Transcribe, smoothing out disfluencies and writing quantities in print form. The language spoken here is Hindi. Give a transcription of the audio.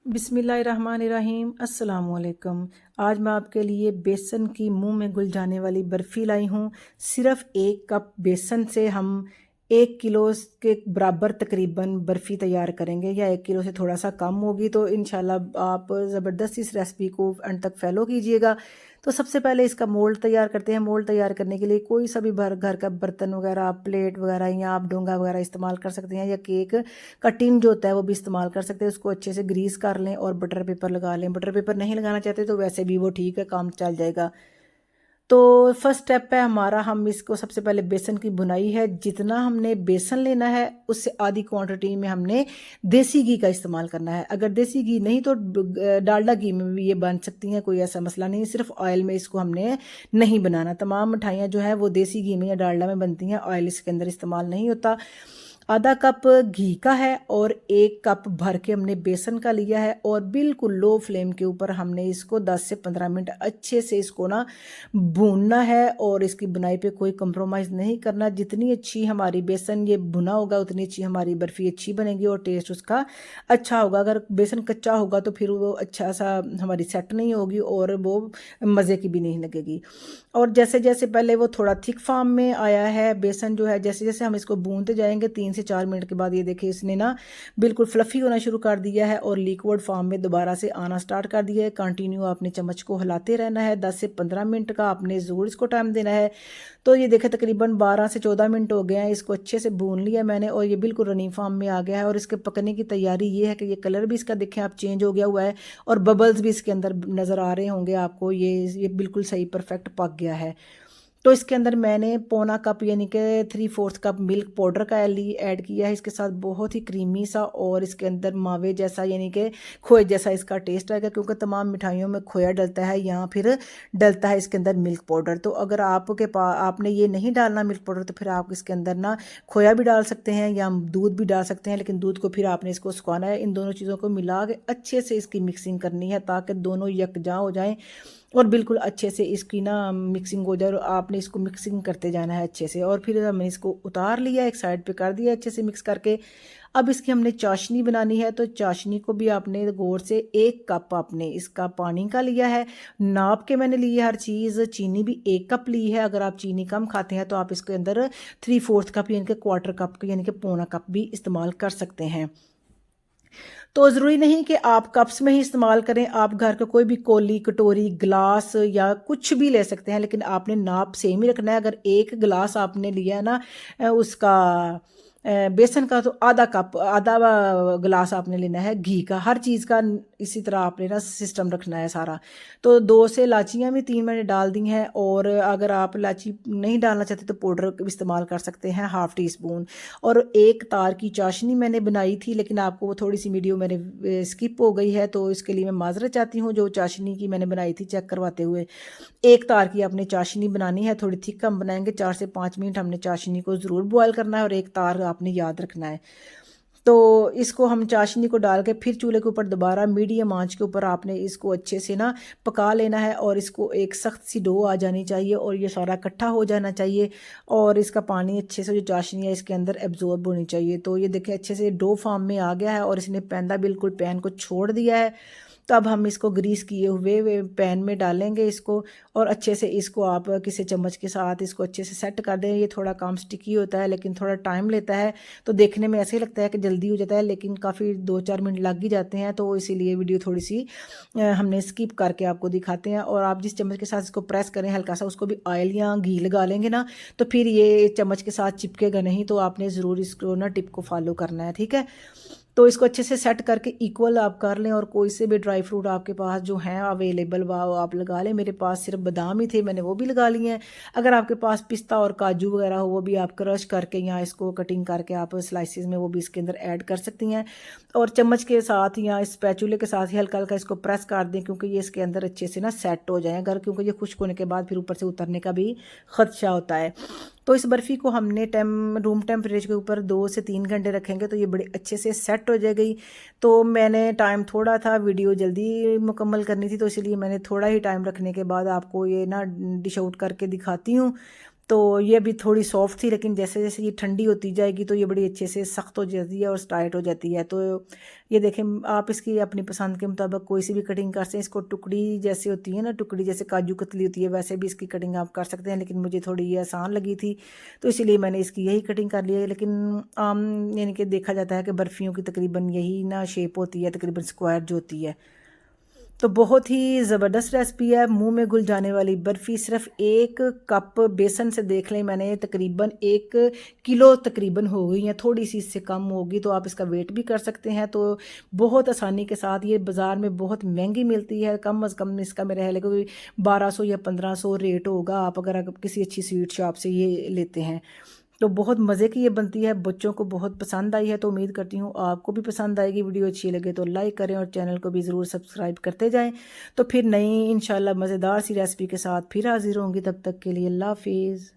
बिस्मिल्लाहिर्रहमानिर्रहीम अस्सलामुअलैकुम। आज मैं आपके लिए बेसन की मुंह में घुल जाने वाली बर्फ़ी लाई हूँ। सिर्फ़ 1 कप बेसन से हम 1 किलो के बराबर तकरीबन बर्फ़ी तैयार करेंगे, या 1 किलो से थोड़ा सा कम होगी। तो इंशाल्लाह आप ज़बरदस्त इस रेसिपी को एंड तक फॉलो कीजिएगा। तो सबसे पहले इसका मोल्ड तैयार करते हैं। मोल्ड तैयार करने के लिए कोई सा भी घर का बर्तन वगैरह, आप प्लेट वगैरह या आप डोंगा वगैरह इस्तेमाल कर सकते हैं, या केक का टिन जो होता है वो भी इस्तेमाल कर सकते हैं। उसको अच्छे से ग्रीस कर लें और बटर पेपर लगा लें। बटर पेपर नहीं लगाना चाहते तो वैसे भी वो ठीक है, काम चल जाएगा। तो फर्स्ट स्टेप है हमारा, हम इसको सबसे पहले बेसन की भुनाई है। जितना हमने बेसन लेना है उससे आधी क्वांटिटी में हमने देसी घी का इस्तेमाल करना है। अगर देसी घी नहीं तो डालडा घी में भी ये बन सकती हैं, कोई ऐसा मसला नहीं। सिर्फ ऑयल में इसको हमने नहीं बनाना। तमाम मिठाइयाँ जो है वो देसी घी में या डालडा में बनती हैं, ऑयल इसके अंदर इस्तेमाल नहीं होता। आधा कप घी का है और 1 कप भर के हमने बेसन का लिया है, और बिल्कुल लो फ्लेम के ऊपर हमने इसको 10 से 15 मिनट अच्छे से इसको ना भूनना है। और इसकी बुनाई पे कोई कंप्रोमाइज़ नहीं करना। जितनी अच्छी हमारी बेसन ये भुना होगा उतनी अच्छी हमारी बर्फ़ी अच्छी बनेगी और टेस्ट उसका अच्छा होगा। अगर बेसन कच्चा होगा तो फिर वो अच्छा सा हमारी सेट नहीं होगी और वो मज़े की भी नहीं लगेगी। और जैसे जैसे पहले वो थोड़ा थिक फॉर्म में आया है बेसन जो है, जैसे जैसे हम इसको भूनते जाएंगे 3 से 4 मिनट के बाद ये देखिए इसने ना बिल्कुल फ्लफ़ी होना शुरू कर दिया है और लिक्विड फॉर्म में दोबारा से आना स्टार्ट कर दिया है। कंटिन्यू आपने चम्मच को हिलाते रहना है। 10 से 15 मिनट का आपने ज़रूर इसको टाइम देना है। तो ये देखें तकरीबन 12 से 14 मिनट हो गए हैं। इसको अच्छे से भून लिया मैंने और ये बिल्कुल रनिंग फॉर्म में आ गया है। और इसके पकने की तैयारी ये है कि ये कलर भी इसका देखें आप चेंज हो गया हुआ है और बबल्स भी इसके अंदर नज़र आ रहे होंगे आपको। ये बिल्कुल सही परफेक्ट पक गया है। तो इसके अंदर मैंने पौना कप यानी कि 3/4 कप मिल्क पाउडर का ऐड किया है। इसके साथ बहुत ही क्रीमी सा और इसके अंदर मावे जैसा यानी कि खोए जैसा इसका टेस्ट आएगा, क्योंकि तमाम मिठाइयों में खोया डलता है या फिर डलता है इसके अंदर मिल्क पाउडर। तो अगर आपके पास आपने ये नहीं डालना मिल्क पाउडर तो फिर आप इसके अंदर ना खोया भी डाल सकते हैं या दूध भी डाल सकते हैं, लेकिन दूध को फिर आपने इसको सुखाना है। इन दोनों चीज़ों को मिला के अच्छे से इसकी मिक्सिंग करनी है ताकि दोनों यकजा हो जाएं और बिल्कुल अच्छे से इसकी ना मिक्सिंग हो जाए। और आपने इसको मिक्सिंग करते जाना है अच्छे से। और फिर हमने इसको उतार लिया, एक साइड पे कर दिया अच्छे से मिक्स करके। अब इसकी हमने चाशनी बनानी है। तो चाशनी को भी आपने गौर से 1 कप आपने इसका पानी का लिया है, नाप के मैंने ली है हर चीज़। चीनी भी 1 कप ली है। अगर आप चीनी कम खाते हैं तो आप इसके अंदर 3/4 कप यानी कि क्वार्टर कप यानी कि पौना कप भी इस्तेमाल कर सकते हैं। तो ज़रूरी नहीं कि आप कप्स में ही इस्तेमाल करें। आप घर का कोई भी कौली, कटोरी, ग्लास या कुछ भी ले सकते हैं, लेकिन आपने नाप सेम ही रखना है। अगर 1 गिलास आपने लिया है ना उसका बेसन का, तो आधा गिलास आपने लेना है घी का। हर चीज़ का इसी तरह आपने ना सिस्टम रखना है सारा। तो 2 से इलाचियाँ भी 3 मैंने डाल दी हैं। और अगर आप इलायची नहीं डालना चाहते तो पाउडर इस्तेमाल कर सकते हैं, ½ टी स्पून। और 1 तार की चाशनी मैंने बनाई थी, लेकिन आपको वो थोड़ी सी वीडियो मैंने स्किप हो गई है, तो इसके लिए मैं माजरत चाहती हूँ। जो चाशनी की मैंने बनाई थी चेक करवाते हुए, 1 तार की आपने चाशनी बनानी है। थोड़ी थिक हम बनाएंगे। 4 से 5 मिनट हमने चाशनी को ज़रूर बॉयल करना है और 1 तार आपने याद रखना है। तो इसको हम चाशनी को डाल के फिर चूल्हे के ऊपर दोबारा मीडियम आंच के ऊपर आपने इसको अच्छे से ना पका लेना है। और इसको एक सख्त सी डो आ जानी चाहिए और ये सारा इकट्ठा हो जाना चाहिए। और इसका पानी अच्छे से, जो चाशनी है इसके अंदर एब्जॉर्ब होनी चाहिए। तो ये देखें अच्छे से डो फॉर्म में आ गया है और इसने पैंदा बिल्कुल पैन को छोड़ दिया है। तो अब हम इसको ग्रीस किए हुए पैन में डालेंगे इसको, और अच्छे से इसको आप किसी चम्मच के साथ इसको अच्छे से सेट कर दें। ये थोड़ा काम स्टिकी होता है लेकिन थोड़ा टाइम लेता है। तो देखने में ऐसे ही लगता है कि जल्दी हो जाता है, लेकिन काफ़ी 2-4 मिनट लग ही जाते हैं। तो इसीलिए वीडियो थोड़ी सी हमने स्किप करके आपको दिखाते हैं। और आप जिस चम्मच के साथ इसको प्रेस करें हल्का सा, उसको भी ऑयल या घी लगा लेंगे ना, तो फिर ये चम्मच के साथ चिपकेगा नहीं। तो आपने ज़रूर इसको ना टिप को फॉलो करना है, ठीक है। तो इसको अच्छे से सेट करके इक्वल आप कर लें। और कोई से भी ड्राई फ्रूट आपके पास जो हैं अवेलेबल वो आप लगा लें। मेरे पास सिर्फ बादाम ही थे, मैंने वो भी लगा लिए हैं। अगर आपके पास पिस्ता और काजू वगैरह हो वो भी आप क्रश करके या इसको कटिंग करके आप स्लाइसिस में वो भी इसके अंदर ऐड कर सकती हैं। और चम्मच के साथ या स्पैचुले के साथ ही हल्का हल्का इसको प्रेस कर दें, क्योंकि ये इसके अंदर अच्छे से ना सेट हो जाए। अगर क्योंकि ये खुश्क होने के बाद फिर ऊपर से उतरने का भी खदशा होता है। तो इस बर्फ़ी को हमने रूम टेम्परेचर के ऊपर 2 से 3 घंटे रखेंगे तो ये बड़े अच्छे से सेट हो जाएगी। तो मैंने टाइम थोड़ा था, वीडियो जल्दी मुकम्मल करनी थी, तो इसलिए मैंने थोड़ा ही टाइम रखने के बाद आपको ये ना डिश आउट करके दिखाती हूँ। तो ये अभी थोड़ी सॉफ्ट थी, लेकिन जैसे जैसे ये ठंडी होती जाएगी तो ये बड़ी अच्छे से सख्त हो जाती है और टाइट हो जाती है। तो ये देखें, आप इसकी अपनी पसंद के मुताबिक कोई सी भी कटिंग कर सकते हैं। इसको टुकड़ी जैसे होती है ना, टुकड़ी जैसे काजू कतली होती है, वैसे भी इसकी कटिंग आप कर सकते हैं, लेकिन मुझे थोड़ी ये आसान लगी थी तो इसीलिए मैंने इसकी यही कटिंग कर ली है। लेकिन आम यानी कि देखा जाता है कि बर्फ़ियों की तकरीबन यही ना शेप होती है, तकरीबन स्क्वायर जो होती है। तो बहुत ही ज़बरदस्त रेसिपी है, मुंह में घुल जाने वाली बर्फ़ी। सिर्फ 1 कप बेसन से देख लें, मैंने तकरीबन 1 किलो तकरीबन हो गई है, थोड़ी सी इससे कम होगी तो आप इसका वेट भी कर सकते हैं। तो बहुत आसानी के साथ, ये बाज़ार में बहुत महंगी मिलती है, कम अज़ कम इसका मेरे ख्याल है कोई 1200 या 1500 रेट होगा, आप अगर किसी अच्छी स्वीट शॉप से ये लेते हैं। तो बहुत मज़े की ये बनती है, बच्चों को बहुत पसंद आई है, तो उम्मीद करती हूँ आपको भी पसंद आएगी। वीडियो अच्छी लगे तो लाइक करें और चैनल को भी ज़रूर सब्सक्राइब करते जाएं। तो फिर नई इंशाल्लाह मज़ेदार सी रेसिपी के साथ फिर हाज़िर होंगी, तब तक के लिए अल्लाह हाफ़िज़।